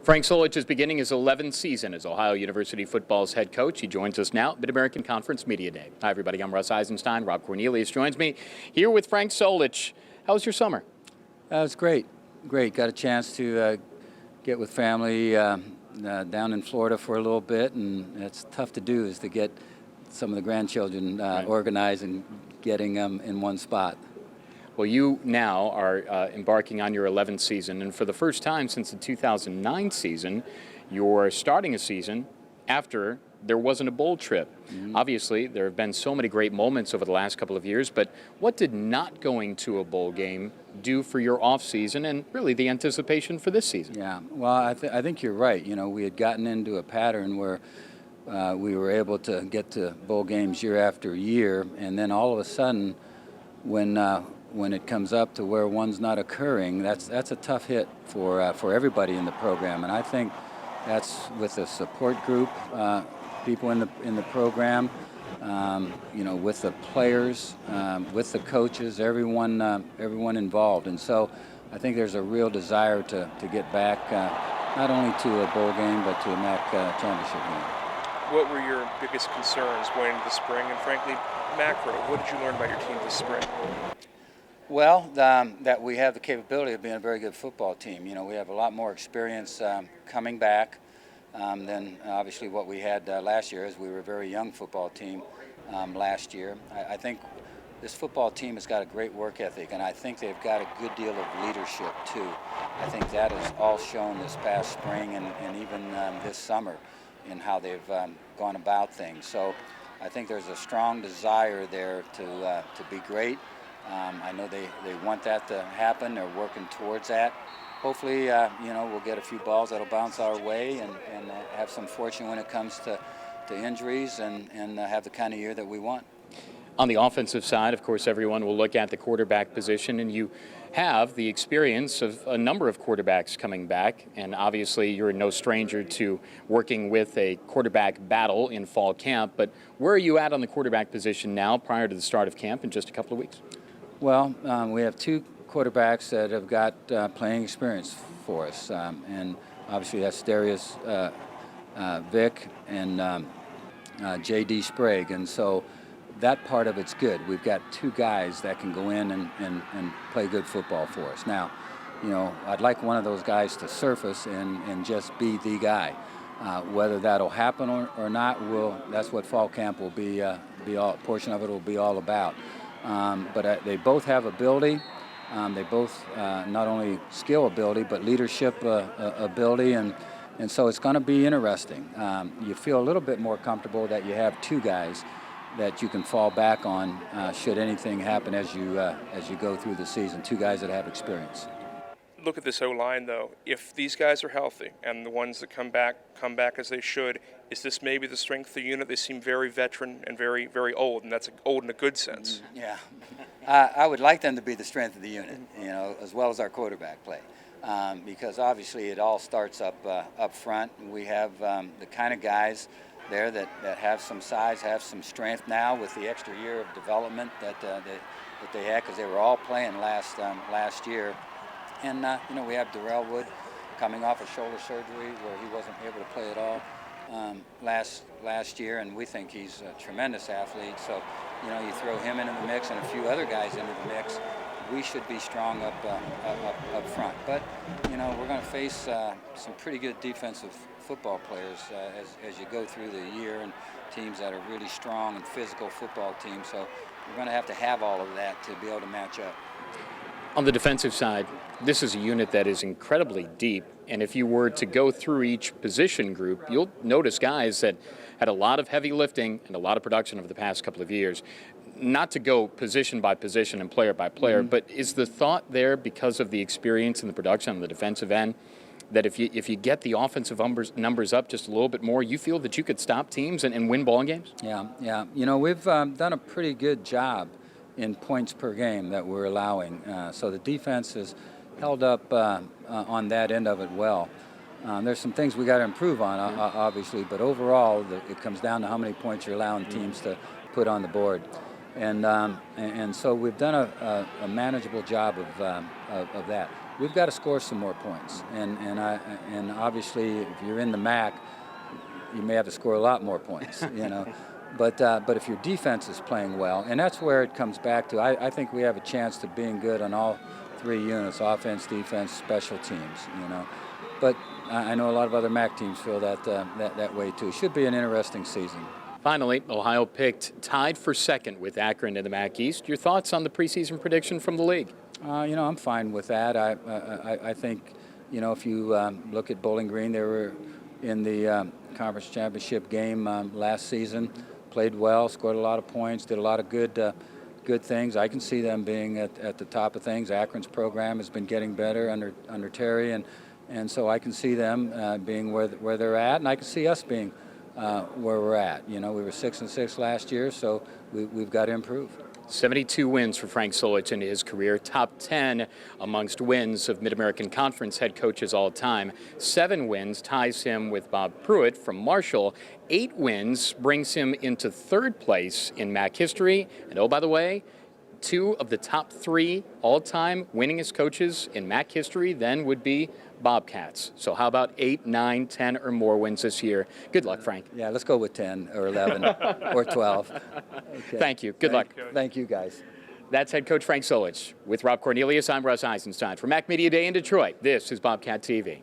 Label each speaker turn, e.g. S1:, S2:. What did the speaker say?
S1: Frank Solich is beginning his 11th season as Ohio University football's head coach. He joins us now at Mid-American Conference Media Day. Hi, everybody. I'm Russ Eisenstein. Rob Cornelius joins me here with Frank Solich. How was your summer?
S2: It was great. Great. Got a chance to get with family down in Florida for a little bit, and it's tough to do is to get some of the grandchildren organized and getting them in one spot.
S1: Well, you now are embarking on your 11th season, and for the first time since the 2009 season, you're starting a season after there wasn't a bowl trip. Mm-hmm. Obviously, there have been so many great moments over the last couple of years, but what did not going to a bowl game do for your off season and really the anticipation for this season?
S2: Yeah, well, I think you're right. You know, we had gotten into a pattern where we were able to get to bowl games year after year, and then all of a sudden, when it comes up to where one's not occurring, that's a tough hit for everybody in the program, and I think that's with the support group, people in the program, with the players, with the coaches, everyone involved, and so I think there's a real desire to get back not only to a bowl game but to a MAC championship game.
S3: What were your biggest concerns going into the spring, and frankly, macro? What did you learn about your team this spring?
S2: Well, that we have the capability of being a very good football team. You know, we have a lot more experience coming back than obviously what we had last year, as we were a very young football team last year. I think this football team has got a great work ethic, and I think they've got a good deal of leadership too. I think that is all shown this past spring and even this summer in how they've gone about things. So I think there's a strong desire there to be great. I know they want that to happen. They're working towards that. Hopefully, we'll get a few balls that'll bounce our way and have some fortune when it comes to injuries and have the kind of year that we want.
S1: On the offensive side, of course, everyone will look at the quarterback position, and you have the experience of a number of quarterbacks coming back, and obviously you're no stranger to working with a quarterback battle in fall camp, but where are you at on the quarterback position now prior to the start of camp in just a couple of weeks?
S2: Well, we have two quarterbacks that have got playing experience for us, and obviously that's Darius Vick and J.D. Sprague, and so that part of it's good. We've got two guys that can go in and play good football for us. Now, I'd like one of those guys to surface and just be the guy. Whether that'll happen or not, that's what fall camp will be all portion of it will be all about. But they both have ability. They both not only skill ability but leadership ability, and so it's going to be interesting. You feel a little bit more comfortable that you have two guys that you can fall back on should anything happen as you go through the season. Two guys that have experience.
S3: Look at this O-line, though. If these guys are healthy and the ones that come back as they should, is this maybe the strength of the unit? They seem very veteran and very, very old, and that's old in a good sense.
S2: Yeah. I would like them to be the strength of the unit, as well as our quarterback play, because obviously it all starts up front. We have the kind of guys there that have some size, have some strength now with the extra year of development that they had, because they were all playing last year. And, we have Darrell Wood coming off a shoulder surgery where he wasn't able to play at all last year, and we think he's a tremendous athlete. So, you throw him into the mix and a few other guys into the mix, we should be strong up front. But, we're going to face some pretty good defensive football players as you go through the year, and teams that are really strong and physical football teams. So we're going to have all of that to be able to match up.
S1: On the defensive side, this is a unit that is incredibly deep, and if you were to go through each position group, you'll notice guys that had a lot of heavy lifting and a lot of production over the past couple of years. Not to go position by position and player by player, but is the thought there, because of the experience and the production on the defensive end, that if you get the offensive numbers up just a little bit more, you feel that you could stop teams and win ball games?
S2: Yeah. We've done a pretty good job in points per game that we're allowing. So the defense has held up on that end of it well. There's some things we got to improve on, obviously, but overall it comes down to how many points you're allowing teams to put on the board. And so we've done a manageable job of that. we've got to score some more points. And obviously, if you're in the MAC, you may have to score a lot more points, you know. But if your defense is playing well, and that's where it comes back to, I think we have a chance to being good on all three units: offense, defense, special teams, you know. But I know a lot of other MAC teams feel that way too. Should be an interesting season.
S1: Finally, Ohio picked tied for second with Akron in the MAC East. Your thoughts on the preseason prediction from the league?
S2: You know, I'm fine with that. I think, you know, if you look at Bowling Green, they were in the conference championship game last season, played well, scored a lot of points, did a lot of good things. I can see them being at the top of things. Akron's program has been getting better under Terry, and so I can see them being where they're at, and I can see us being where we're at. You know, we were 6-6 last year, so we've got to improve.
S1: 72 wins for Frank Solich in his career, top 10 amongst wins of Mid-American Conference head coaches all time. 7 wins ties him with Bob Pruitt from Marshall. 8 wins brings him into 3rd place in MAC history. And oh, by the way, 2 of the top 3 all-time winningest coaches in MAC history then would be Bobcats. So how about 8, 9, 10 or more wins this year? Good luck, Frank.
S2: Yeah, let's go with 10 or 11 or 12. Okay.
S1: Thank you. Good luck.
S2: Thank you, guys.
S1: That's head coach Frank Solich. With Rob Cornelius, I'm Russ Eisenstein. For MAC Media Day in Detroit, this is Bobcat TV.